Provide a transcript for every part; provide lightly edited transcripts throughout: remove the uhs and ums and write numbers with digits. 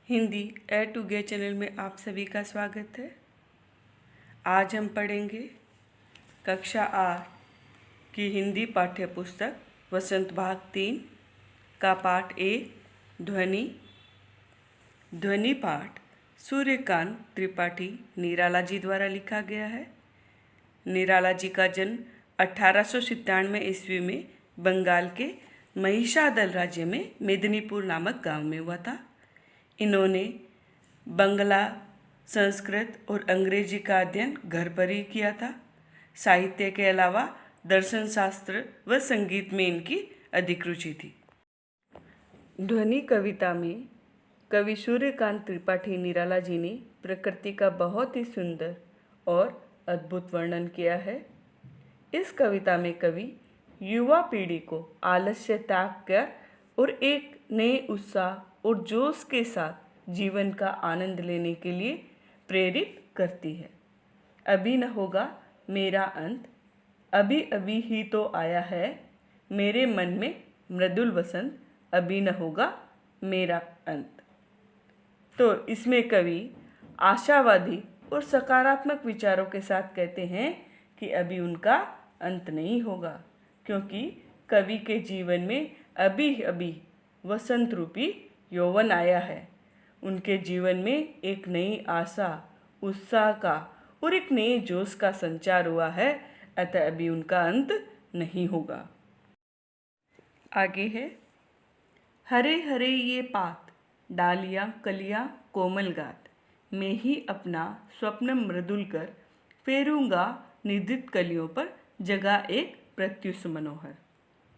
Hindi A to गे channel में आप सभी का स्वागत है। आज हम पढ़ेंगे कक्षा 8 की हिंदी पाठ्य पुस्तक वसंत भाग 3 का पाठ 1 ध्वनि। ध्वनि पाठ सूर्यकांत त्रिपाठी निराला जी द्वारा लिखा गया है। निराला जी का जन्म 1897 ईस्वी में बंगाल के महिषादल राज्य में मेदिनीपुर नामक गांव में हुआ था। इन्होंने बंगला, संस्कृत और अंग्रेजी का अध्ययन घर पर ही किया था। साहित्य के अलावा दर्शन शास्त्र व संगीत में इनकी अधिक रुचि थी। ध्वनि कविता में कवि सूर्यकांत त्रिपाठी निराला जी ने प्रकृति का बहुत ही सुंदर और अद्भुत वर्णन किया है। इस कविता में कवि युवा पीढ़ी को आलस्य त्याग कर और एक नए उत्साह और जोश के साथ जीवन का आनंद लेने के लिए प्रेरित करती है। अभी न होगा मेरा अंत, अभी अभी ही तो आया है मेरे मन में मृदुल वसंत, अभी न होगा मेरा अंत। तो इसमें कवि आशावादी और सकारात्मक विचारों के साथ कहते हैं कि अभी उनका अंत नहीं होगा, क्योंकि कवि के जीवन में अभी अभी वसंत रूपी यौवन आया है। उनके जीवन में एक नई आशा, उत्साह का और एक नए जोश का संचार हुआ है, अतः अभी उनका अंत नहीं होगा। आगे है, हरे हरे ये पात, डालियाँ कलियाँ कोमल गात, मैं ही अपना स्वप्न मृदुल कर, फेरूंगा निधित कलियों पर जगा एक प्रत्युष मनोहर।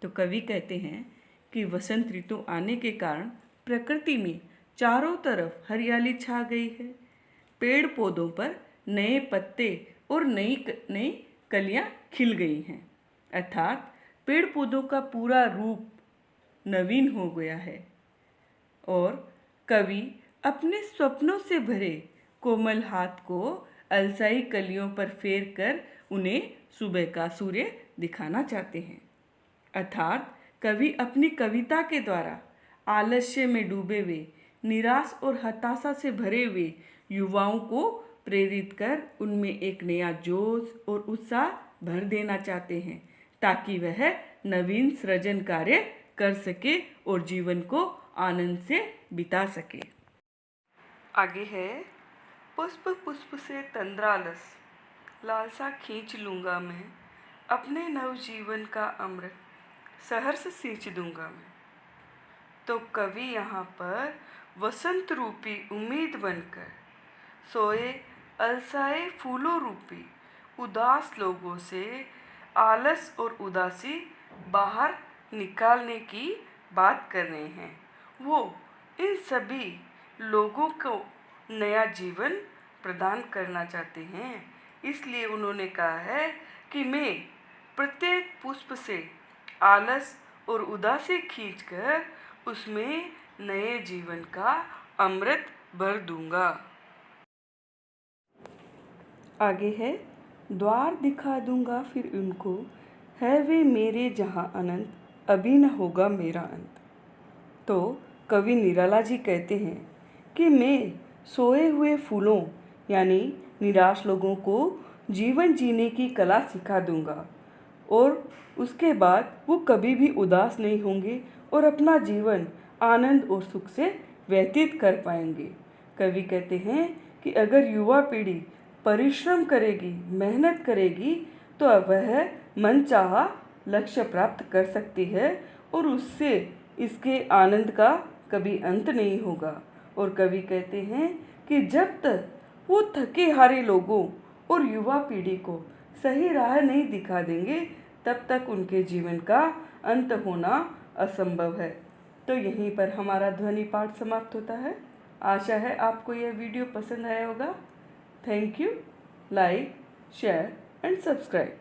तो कवि कहते हैं कि वसंत ऋतु आने के कारण प्रकृति में चारों तरफ हरियाली छा गई है। पेड़ पौधों पर नए पत्ते और नई नई कलियां खिल गई हैं, अर्थात पेड़ पौधों का पूरा रूप नवीन हो गया है। और कवि अपने स्वप्नों से भरे कोमल हाथ को अलसाई कलियों पर फेर कर उन्हें सुबह का सूर्य दिखाना चाहते हैं। अर्थात कवि अपनी कविता के द्वारा आलस्य में डूबे हुए, निराश और हताशा से भरे हुए युवाओं को प्रेरित कर उनमें एक नया जोश और उत्साह भर देना चाहते हैं, ताकि वह नवीन सृजन कार्य कर सके और जीवन को आनंद से बिता सके। आगे है, पुष्प पुष्प से तंद्रालस, लालसा खींच लूँगा मैं, अपने नवजीवन का अमृत सहर्ष सींच दूंगा मैं। तो कवि यहाँ पर वसंत रूपी उम्मीद बनकर सोए अलसाए फूलों रूपी उदास लोगों से आलस और उदासी बाहर निकालने की बात कर रहे हैं। वो इन सभी लोगों को नया जीवन प्रदान करना चाहते हैं। इसलिए उन्होंने कहा है कि मैं प्रत्येक पुष्प से आलस और उदासी खींचकर उसमें नए जीवन का अमृत भर दूंगा। आगे है, द्वार दिखा दूंगा फिर उनको, है वे मेरे जहां अनंत, अभी न होगा मेरा अंत। तो कवि निराला जी कहते हैं कि मैं सोए हुए फूलों यानी निराश लोगों को जीवन जीने की कला सिखा दूंगा और उसके बाद वो कभी भी उदास नहीं होंगे और अपना जीवन आनंद और सुख से व्यतीत कर पाएंगे। कवि कहते हैं कि अगर युवा पीढ़ी परिश्रम करेगी, मेहनत करेगी, तो वह मनचाहा लक्ष्य प्राप्त कर सकती है और उससे इसके आनंद का कभी अंत नहीं होगा। और कवि कहते हैं कि जब तक वो थके हारे लोगों और युवा पीढ़ी को सही राह नहीं दिखा देंगे, तब तक उनके जीवन का अंत होना असंभव है। तो यहीं पर हमारा ध्वनि पाठ समाप्त होता है। आशा है आपको यह वीडियो पसंद आया होगा। Thank you. Like, share and subscribe.